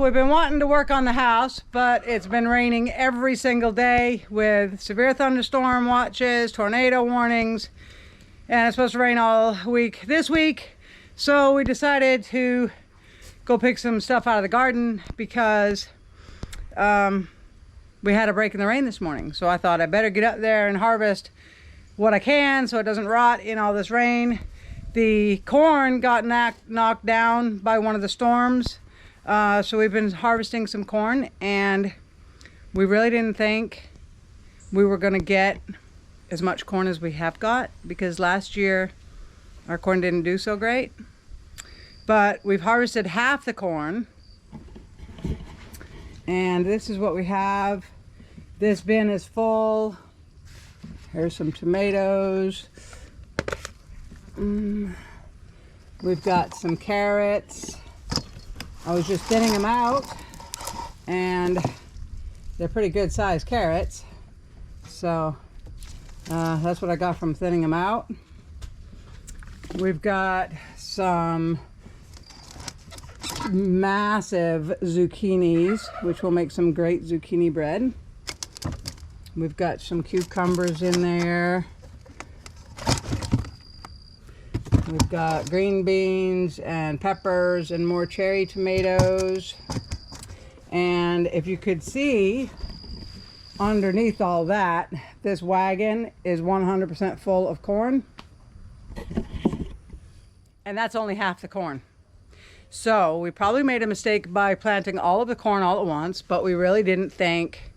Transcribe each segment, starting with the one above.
we've been wanting to work on the house, but it's been raining every single day with severe thunderstorm watches, tornado warnings, and it's supposed to rain all week this week. So we decided to go pick some stuff out of the garden because we had a break in the rain this morning. So I thought I better get up there and harvest what I can so it doesn't rot in all this rain. The corn got knocked down by one of the storms. So we've been harvesting some corn, and we really didn't think we were going to get as much corn as we have got, because last year our corn didn't do so great. But we've harvested half the corn, and this is what we have. This bin is full. Here's some tomatoes. We've got some carrots. I was just thinning them out, and they're pretty good sized carrots. So that's what I got from thinning them out. We've got some massive zucchinis, which will make some great zucchini bread. We've got some cucumbers in there. We've got green beans and peppers and more cherry tomatoes. And if you could see underneath all that, this wagon is 100% full of corn. And that's only half the corn. So we probably made a mistake by planting all of the corn all at once, but we really didn't think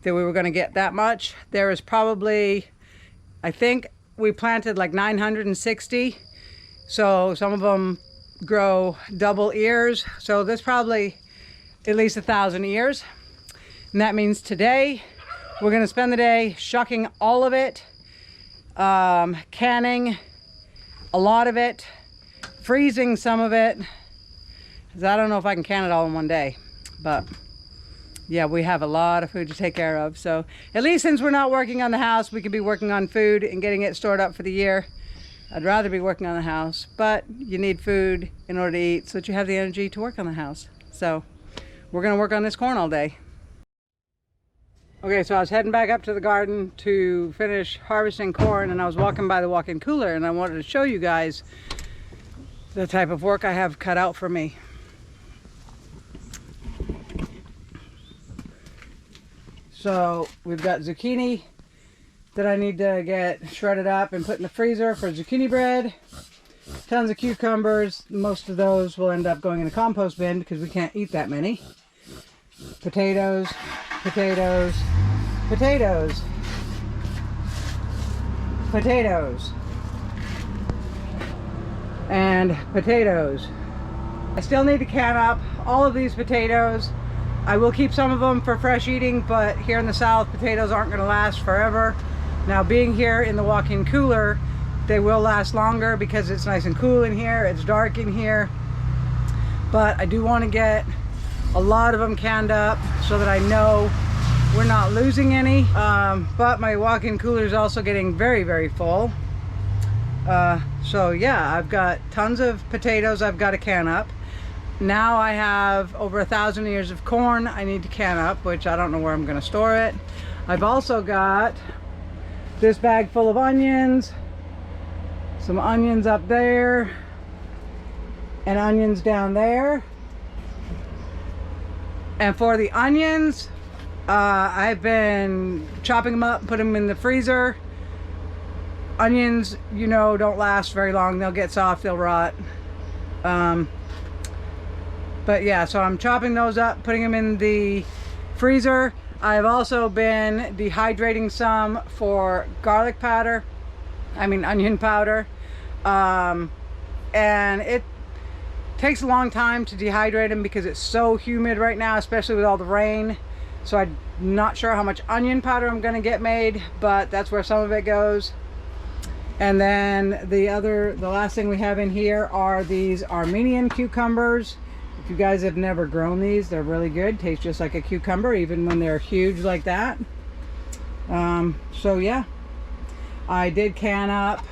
that we were going to get that much. There is probably, I think we planted like 960. So some of them grow double ears. So there's probably at least 1,000 ears. And that means today we're going to spend the day shucking all of it, canning a lot of it, freezing some of it. 'Cause I don't know if I can can it all in one day, but yeah, we have a lot of food to take care of. So at least since we're not working on the house, we could be working on food and getting it stored up for the year. I'd rather be working on the house, but you need food in order to eat so that you have the energy to work on the house. So we're gonna work on this corn all day. Okay, so I was heading back up to the garden to finish harvesting corn, and I was walking by the walk-in cooler, and I wanted to show you guys the type of work I have cut out for me. So we've got zucchini that I need to get shredded up and put in the freezer for zucchini bread. Tons of cucumbers. Most of those will end up going in a compost bin because we can't eat that many. Potatoes, potatoes, potatoes, potatoes, and potatoes. I still need to can up all of these potatoes. I will keep some of them for fresh eating, but here in the South, potatoes aren't going to last forever. Now, being here in the walk-in cooler, they will last longer because it's nice and cool in here. It's dark in here. But I do want to get a lot of them canned up so that I know we're not losing any. But my walk-in cooler is also getting very, very full. So yeah, I've got tons of potatoes I've got to can up. Now I have over 1,000 ears of corn I need to can up, which I don't know where I'm going to store it. I've also got this bag full of onions, some onions up there, and onions down there. And for the onions, I've been chopping them up, put them in the freezer. Onions, you know, don't last very long. They'll get soft, they'll rot. But yeah, so I'm chopping those up, putting them in the freezer. I've also been dehydrating some for garlic powder, onion powder. And it takes a long time to dehydrate them because it's so humid right now, especially with all the rain. So I'm not sure how much onion powder I'm going to get made, but that's where some of it goes. And then the last thing we have in here are these Armenian cucumbers. If you guys have never grown these, they're really good. Taste just like a cucumber, even when they're huge like that. So yeah, I did can up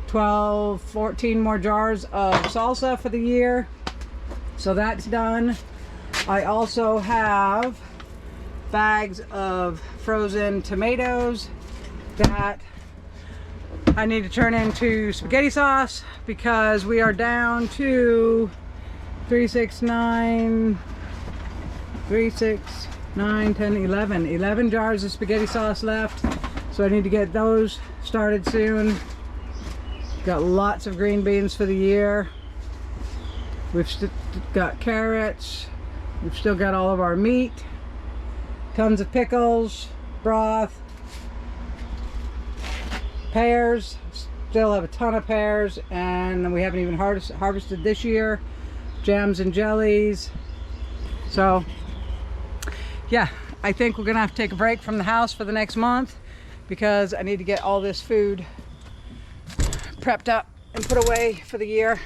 12, 14 more jars of salsa for the year. So that's done. I also have bags of frozen tomatoes that I need to turn into spaghetti sauce because we are down to 11 jars of spaghetti sauce left. So I need to get those started soon. Got lots of green beans for the year. We've got carrots. We've still got all of our meat. Tons of pickles, broth, pears. Still have a ton of pears, and we haven't even harvested this year. Jams and jellies. So yeah, I think we're gonna have to take a break from the house for the next month because I need to get all this food prepped up and put away for the year.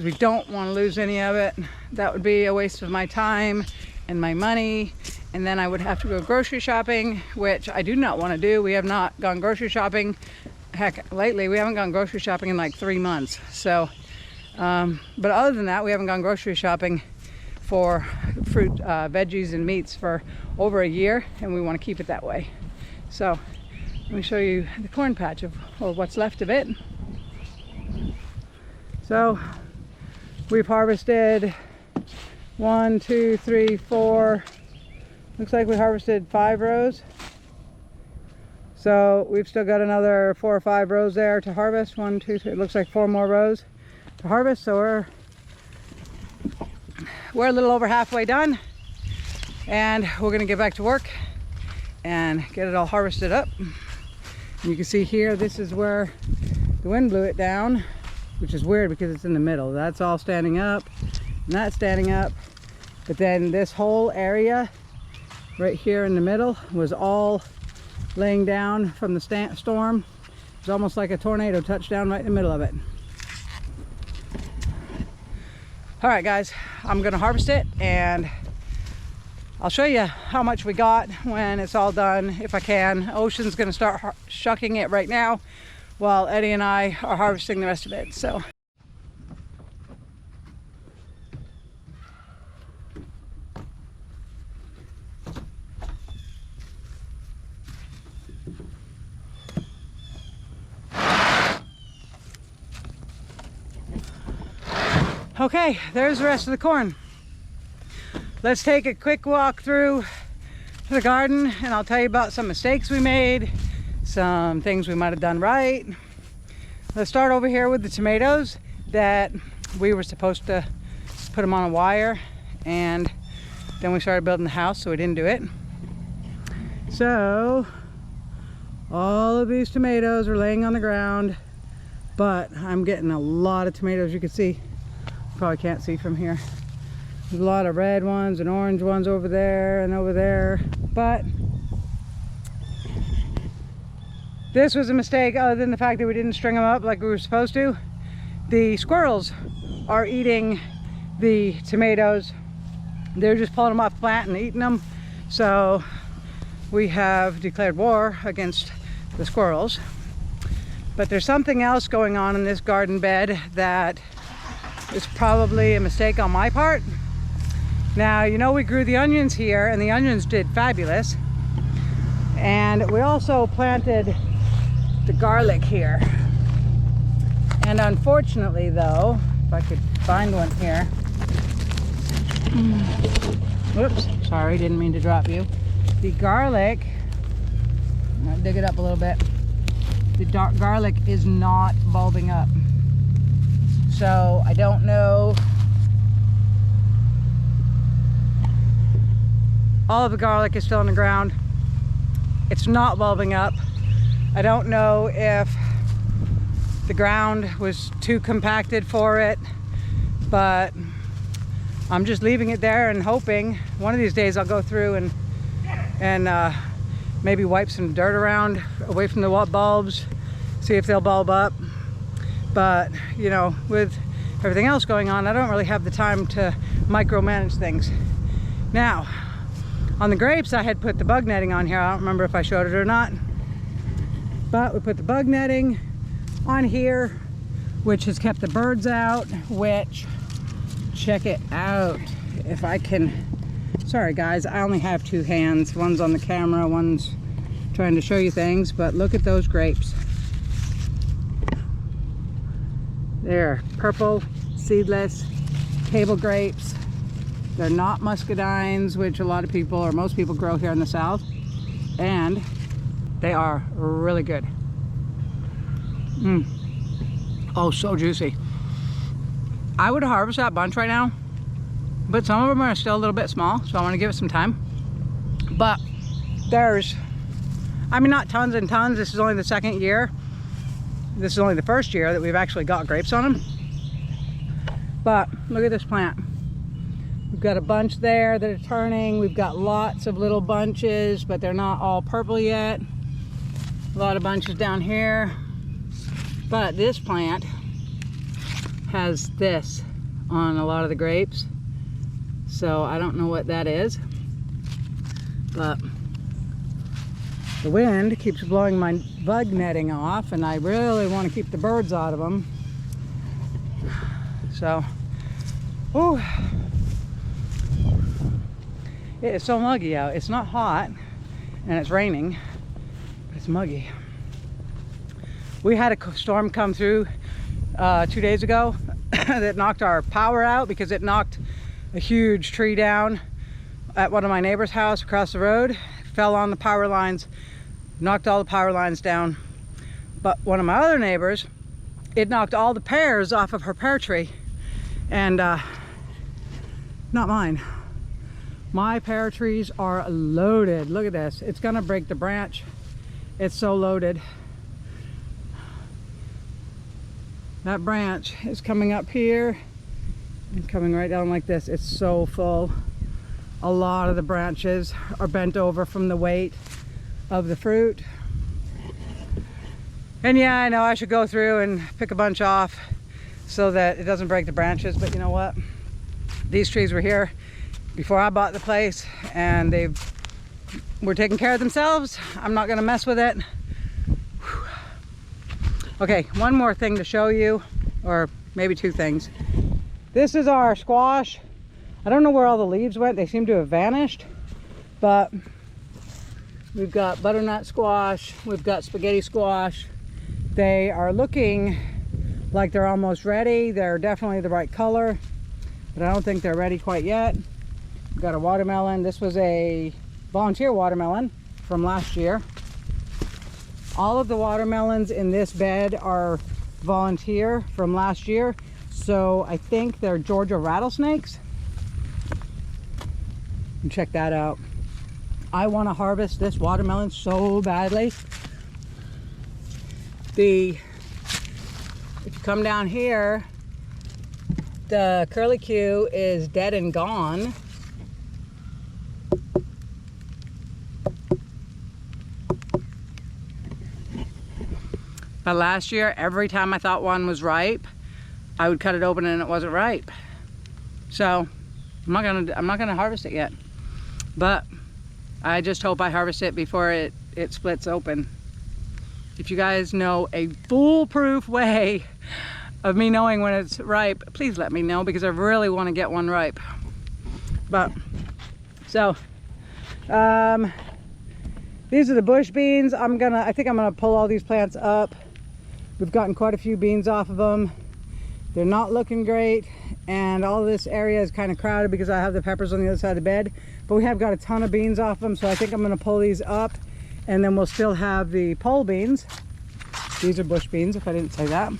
We don't want to lose any of it. That would be a waste of my time and my money, and then I would have to go grocery shopping, which I do not want to do. We have not gone grocery shopping. Heck, lately we haven't gone grocery shopping in like 3 months. So but other than that, we haven't gone grocery shopping for fruit, veggies and meats for over a year, and we want to keep it that way. So let me show you the corn patch or what's left of it. So we've harvested 1, 2, 3, 4. Looks like we harvested 5 rows. So we've still got another 4 or 5 rows there to harvest. 1, 2, 3. It looks like 4 more rows to harvest. So we're a little over halfway done, and we're gonna get back to work and get it all harvested up. And you can see here, this is where the wind blew it down, which is weird because it's in the middle. That's all standing up, and that's standing up. But then this whole area right here in the middle was all laying down from the storm. It was almost like a tornado touchdown right in the middle of it. All right, guys, I'm gonna harvest it, and I'll show you how much we got when it's all done, if I can. Ocean's gonna start shucking it right now while Eddie and I are harvesting the rest of it. So okay, there's the rest of the corn. Let's take a quick walk through the garden, and I'll tell you about some mistakes we made, some things we might have done right. Let's start over here with the tomatoes that we were supposed to put them on a wire, and then we started building the house, so we didn't do it. So all of these tomatoes are laying on the ground, but I'm getting a lot of tomatoes. You can see, probably can't see from here. There's a lot of red ones and orange ones over there and over there, but this was a mistake other than the fact that we didn't string them up like we were supposed to. The squirrels are eating the tomatoes. They're just pulling them off the plant and eating them. So we have declared war against the squirrels. But there's something else going on in this garden bed that is probably a mistake on my part. Now, you know, we grew the onions here, and the onions did fabulous. And we also planted the garlic here. And unfortunately, though, if I could find one here. Whoops, sorry, didn't mean to drop you. The garlic, I'll dig it up a little bit. The dark garlic is not bulbing up. So I don't know. All of the garlic is still on the ground. It's not bulbing up. I don't know if the ground was too compacted for it, but I'm just leaving it there and hoping one of these days I'll go through and maybe wipe some dirt around away from the bulbs, see if they'll bulb up. But you know, with everything else going on, I don't really have the time to micromanage things. Now, on the grapes, I had put the bug netting on here. I don't remember if I showed it or not, but we put the bug netting on here, which has kept the birds out, which, check it out. if I can, sorry guys, I only have two hands. One's on the camera, one's trying to show you things, but look at those grapes. They're purple, seedless, table grapes. They're not muscadines, which a lot of people, or most people, grow here in the South. And they are really good. Oh, so juicy. I would harvest that bunch right now, but some of them are still a little bit small, so I want to give it some time. But there's, I mean, not tons and tons. This is only the second year. This is only the first year that we've actually got grapes on them. But look at this plant. We've got a bunch there that are turning. We've got lots of little bunches, but they're not all purple yet. A lot of bunches down here. But this plant has this on a lot of the grapes. So I don't know what that is. But the wind keeps blowing my bug netting off, and I really want to keep the birds out of them. So, ooh, it is so muggy out. It's not hot and it's raining, but it's muggy. We had a storm come through 2 days ago that knocked our power out because it knocked a huge tree down at one of my neighbor's house across the road. It fell on the power lines, knocked all the power lines down. But one of my other neighbors, it knocked all the pears off of her pear tree. And not mine. My pear trees are loaded. Look at this. It's gonna break the branch. It's so loaded. That branch is coming up here and coming right down like this. It's so full. A lot of the branches are bent over from the weight of the fruit. And yeah, I know I should go through and pick a bunch off so that it doesn't break the branches, but you know what? These trees were here before I bought the place, and they were taking care of themselves. I'm not gonna mess with it. Whew. Okay, one more thing to show you, or maybe two things. This is our squash. I don't know where all the leaves went. They seem to have vanished, but we've got butternut squash, we've got spaghetti squash. They are looking like they're almost ready. They're definitely the right color, but I don't think they're ready quite yet. We've got a watermelon. This was a volunteer watermelon from last year. All of the watermelons in this bed are volunteer from last year, so I think they're Georgia rattlesnakes. And check that out. I want to harvest this watermelon so badly. If you come down here, the curlicue is dead and gone. But last year, every time I thought one was ripe, I would cut it open and it wasn't ripe. So I'm not gonna harvest it yet. But I just hope I harvest it before it splits open. If you guys know a foolproof way of me knowing when it's ripe, please let me know, because I really want to get one ripe. But so these are the bush beans. I think I'm gonna pull all these plants up. We've gotten quite a few beans off of them. They're not looking great, and all of this area is kind of crowded because I have the peppers on the other side of the bed, but we have got a ton of beans off them, so I think I'm going to pull these up, and then we'll still have the pole beans. These are bush beans, if I didn't say that.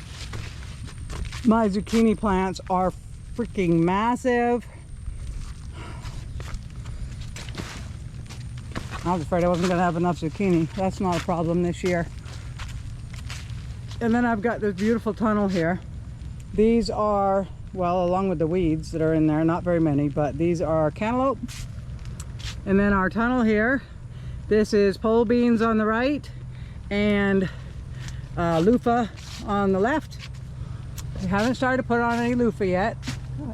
My zucchini plants are freaking massive. I was afraid I wasn't going to have enough zucchini. That's not a problem this year. And then I've got this beautiful tunnel here. These are, well, along with the weeds that are in there, not very many, but these are cantaloupe. And then our tunnel here, this is pole beans on the right and loofah on the left. We haven't started to put on any loofah yet.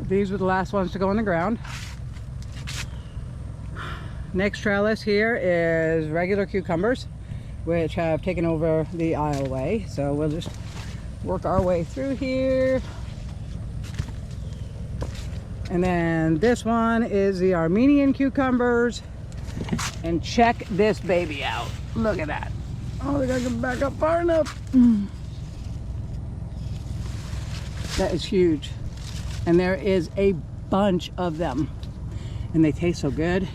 These were the last ones to go in the ground. Next trellis here is regular cucumbers, which have taken over the aisleway. So we'll just work our way through here. And then this one is the Armenian cucumbers. And check this baby out. Look at that. Oh, they gotta come back up far enough. That is huge. And there is a bunch of them. And they taste so good.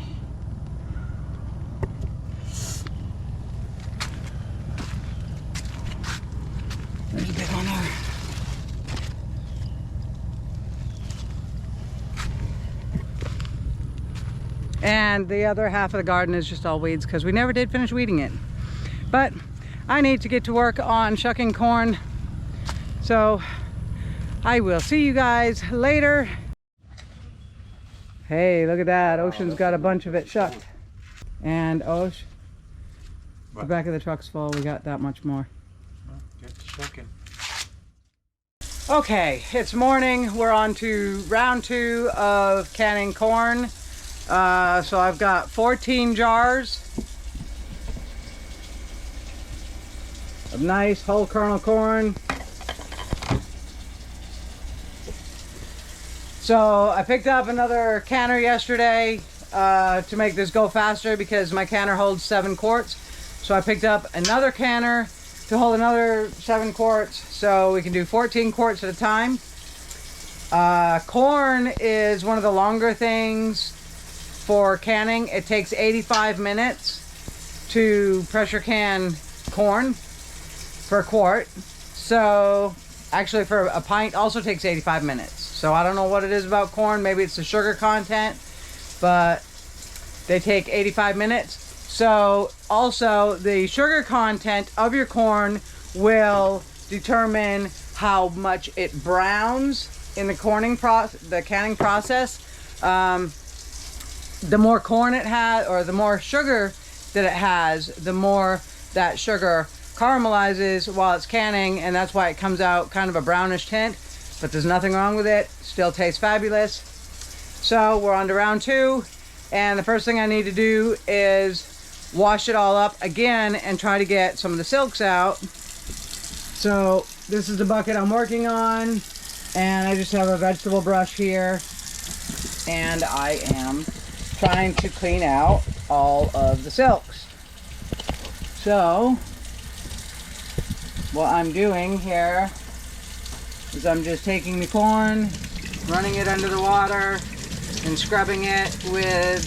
There's a big one there. And the other half of the garden is just all weeds because we never did finish weeding it. But I need to get to work on shucking corn. So I will see you guys later. Hey, look at that. Ocean's got a bunch of it shucked. And Osh, the back of the truck's full. We got that much more. Well, get to shucking. Okay, it's morning. We're on to round 2 of canning corn. So I've got 14 jars of nice whole kernel corn. So I picked up another canner yesterday to make this go faster because my canner holds 7 quarts. So I picked up another canner to hold another 7 quarts so we can do 14 quarts at a time. Corn is one of the longer things for canning. It takes 85 minutes to pressure can corn for a quart. So actually for a pint also takes 85 minutes. So I don't know what it is about corn. Maybe it's the sugar content, but they take 85 minutes. So also the sugar content of your corn will determine how much it browns in the canning process. The more corn it has, or the more sugar that it has, the more that sugar caramelizes while it's canning, and that's why it comes out kind of a brownish tint. But there's nothing wrong with it. Still tastes fabulous. So we're on to round 2, and the first thing I need to do is wash it all up again and try to get some of the silks out. So this is the bucket I'm working on, and I just have a vegetable brush here, and I am trying to clean out all of the silks. So what I'm doing here is I'm just taking the corn, running it under the water, and scrubbing it with,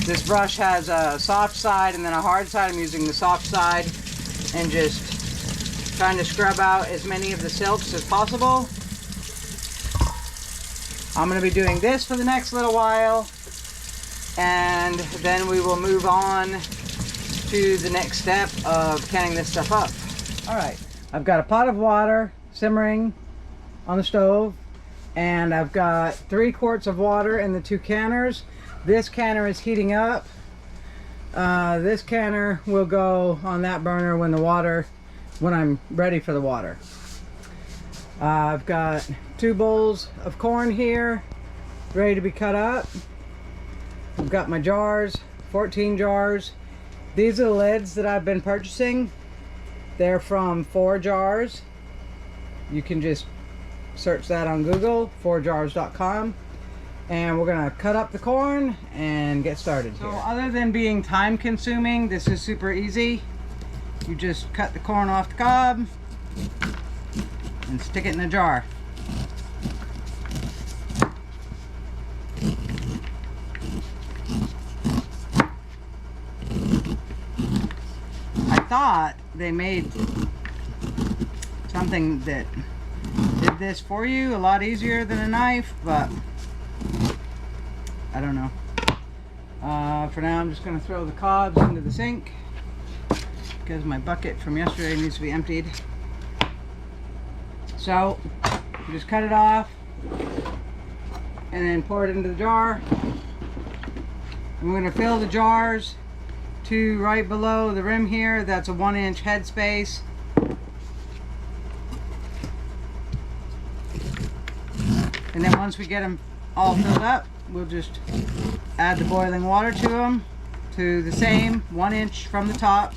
this brush has a soft side and then a hard side. I'm using the soft side and just trying to scrub out as many of the silks as possible. I'm going to be doing this for the next little while, and then we will move on to the next step of canning this stuff up. Alright, I've got a pot of water simmering on the stove, and I've got 3 quarts of water in the 2 canners. This canner is heating up. This canner will go on that burner when I'm ready for the water. I've got 2 bowls of corn here ready to be cut up. I've got my jars, 14 jars. These are the lids that I've been purchasing. They're from 4 Jars. You can just search that on Google, 4jars.com. And we're gonna cut up the corn and get started here. So other than being time consuming, this is super easy. You just cut the corn off the cob and stick it in a jar. I thought they made something that did this for you a lot easier than a knife, but I don't know. For now I'm just going to throw the cobs into the sink because my bucket from yesterday needs to be emptied. So you just cut it off and then pour it into the jar. I'm going to fill the jars to right below the rim here. That's a 1-inch head space. And then once we get them all filled up, we'll just add the boiling water to them, to the same 1 inch from the top.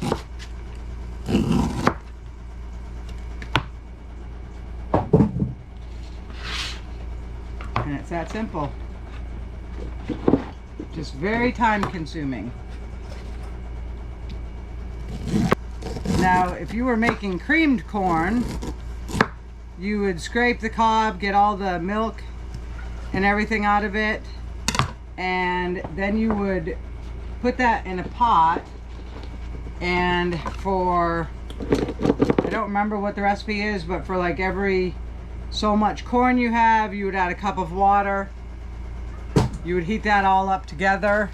And it's that simple. Just very time consuming. Now, if you were making creamed corn, you would scrape the cob, get all the milk and everything out of it, and then you would put that in a pot, and for, I don't remember what the recipe is, but for like every so much corn you have, you would add a cup of water. You would heat that all up together,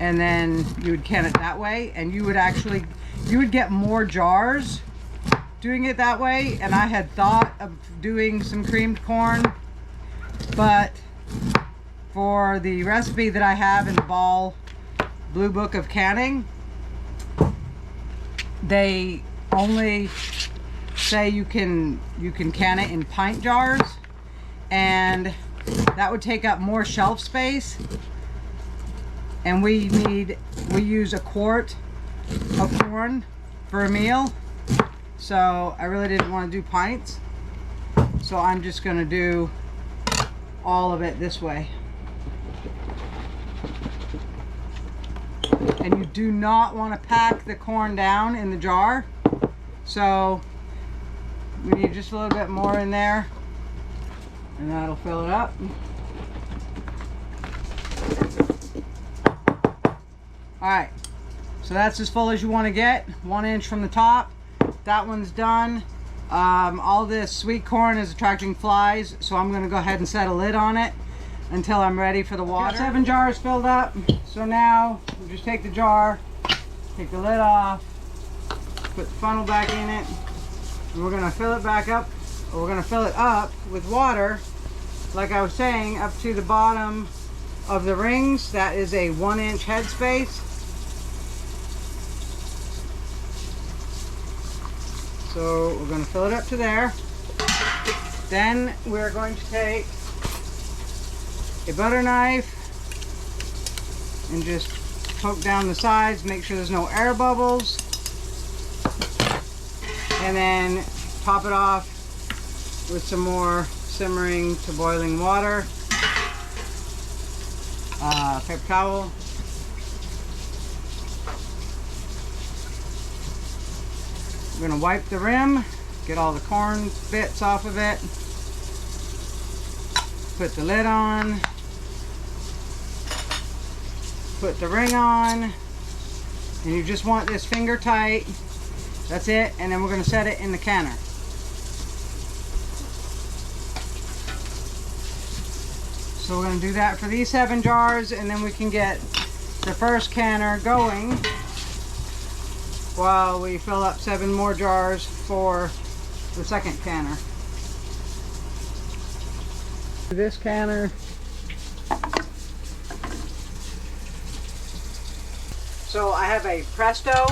and then you would can it that way, and you would get more jars doing it that way. And I had thought of doing some creamed corn, but for the recipe that I have in the Ball Blue Book of Canning, they only say you can can it in pint jars, and that would take up more shelf space, and we use a quart of corn for a meal, so I really didn't want to do pints, so I'm just going to do all of it this way. And you do not want to pack the corn down in the jar, so we need just a little bit more in there, and that'll fill it up. Alright, so that's as full as you want to get, 1 inch from the top. That one's done. All this sweet corn is attracting flies, so I'm going to go ahead and set a lid on it until I'm ready for the water. Got 7 jars filled up, so now we just take the jar, take the lid off, put the funnel back in it, and we're going to fill it back up, or we're going to fill it up with water, like I was saying, up to the bottom of the rings. That is a 1 inch headspace. So we're going to fill it up to there. Then we're going to take a butter knife and just poke down the sides, make sure there's no air bubbles, and then top it off with some more simmering to boiling water. Paper towel. We're going to wipe the rim, get all the corn bits off of it, put the lid on, put the ring on, and you just want this finger tight. That's it, and then we're going to set it in the canner. So we're going to do that for these 7 jars, and then we can get the first canner going while we fill up 7 more jars for the second canner. This canner, so I have a Presto.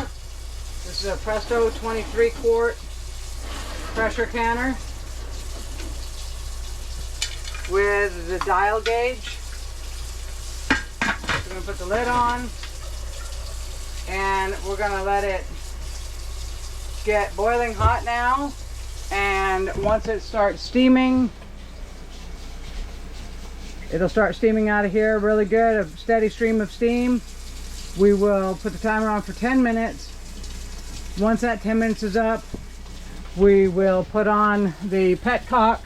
This is a Presto 23 quart pressure canner with the dial gauge. We're going to put the lid on, and we're going to let it get boiling hot now, and once it starts steaming, it'll start steaming out of here really good, a steady stream of steam. We will put the timer on for 10 minutes. Once that 10 minutes is up, we will put on the petcock,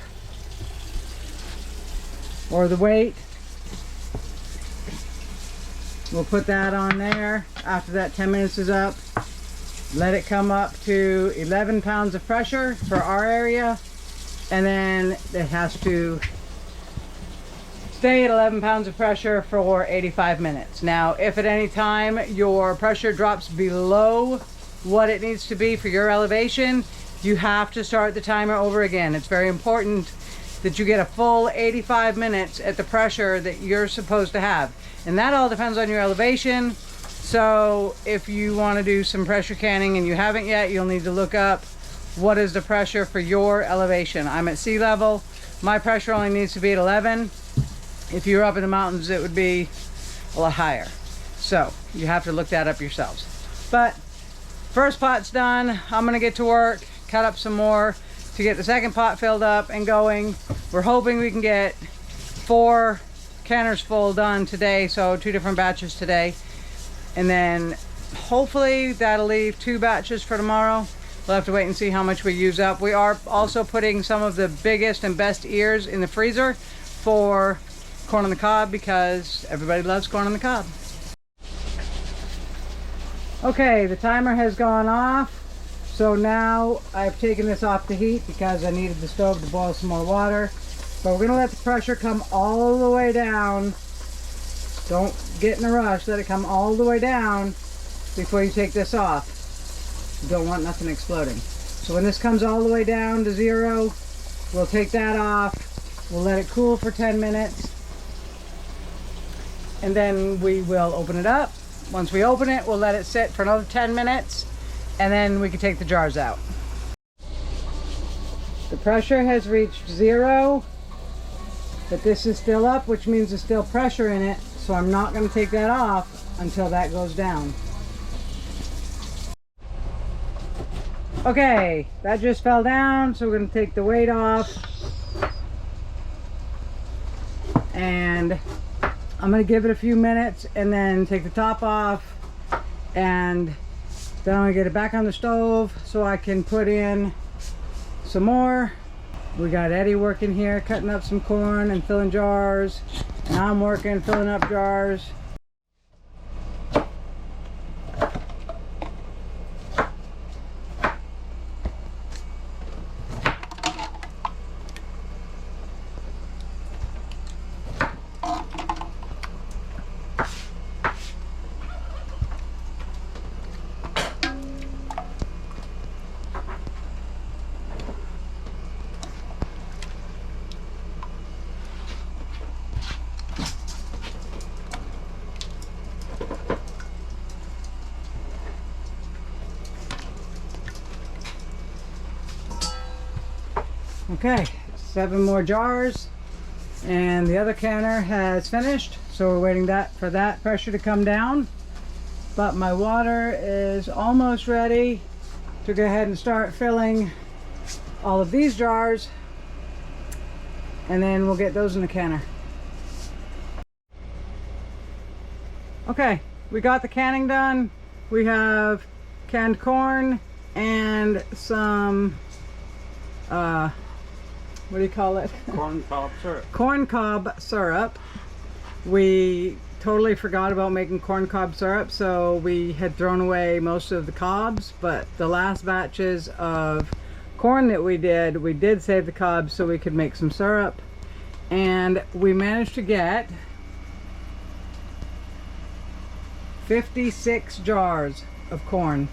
or the weight. We'll put that on there after that 10 minutes is up. Let it come up to 11 pounds of pressure for our area, and then it has to stay at 11 pounds of pressure for 85 minutes. Now, if at any time your pressure drops below what it needs to be for your elevation, you have to start the timer over again. It's very important that you get a full 85 minutes at the pressure that you're supposed to have. And that all depends on your elevation. So if you want to do some pressure canning and you haven't yet, you'll need to look up what is the pressure for your elevation. I'm at sea level. My pressure only needs to be at 11. If you're up in the mountains, it would be a lot higher. So you have to look that up yourselves. But first pot's done. I'm gonna get to work, cut up some more to get the second pot filled up and going. We're hoping we can get 4 canners full done today, so 2 different batches today. And then hopefully that'll leave 2 batches for tomorrow. We'll have to wait and see how much we use up. We are also putting some of the biggest and best ears in the freezer for corn on the cob because everybody loves corn on the cob. Okay, the timer has gone off. So now I've taken this off the heat because I needed the stove to boil some more water. But we're gonna let the pressure come all the way down. Don't get in a rush, let it come all the way down before you take this off. You don't want nothing exploding. So when this comes all the way down to 0, we'll take that off. We'll let it cool for 10 minutes. And then we will open it up. Once we open it, we'll let it sit for another 10 minutes. And then we can take the jars out. The pressure has reached 0. But this is still up, which means there's still pressure in it. So I'm not going to take that off until that goes down. Okay, that just fell down, so we're going to take the weight off. And I'm going to give it a few minutes and then take the top off. And then I'm going to get it back on the stove so I can put in some more. We got Eddie working here, cutting up some corn and filling jars. And I'm working, filling up jars. Okay, 7 more jars and the other canner has finished, so we're waiting for that pressure to come down. But my water is almost ready to go ahead and start filling all of these jars, and then we'll get those in the canner. Okay, we got the canning done. We have canned corn and some what do you call it? Corn cob syrup. Corn cob syrup. We totally forgot about making corn cob syrup, so we had thrown away most of the cobs, but the last batches of corn that we did save the cobs so we could make some syrup. And we managed to get 56 jars of corn.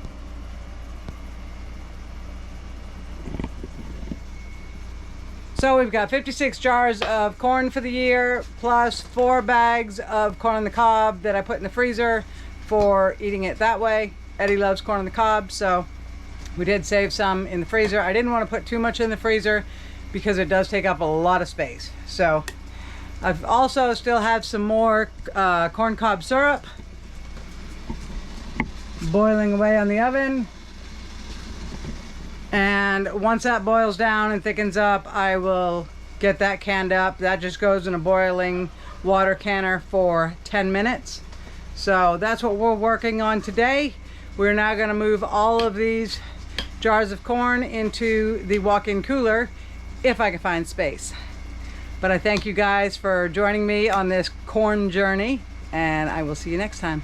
So we've got 56 jars of corn for the year, plus 4 bags of corn on the cob that I put in the freezer for eating it that way. Eddie loves corn on the cob, so we did save some in the freezer. I didn't want to put too much in the freezer because it does take up a lot of space. So I've also still have some more corn cob syrup boiling away on the oven. And once that boils down and thickens up, I will get that canned up. That just goes in a boiling water canner for 10 minutes. So that's what we're working on today. We're now going to move all of these jars of corn into the walk-in cooler if I can find space. But I thank you guys for joining me on this corn journey, and I will see you next time.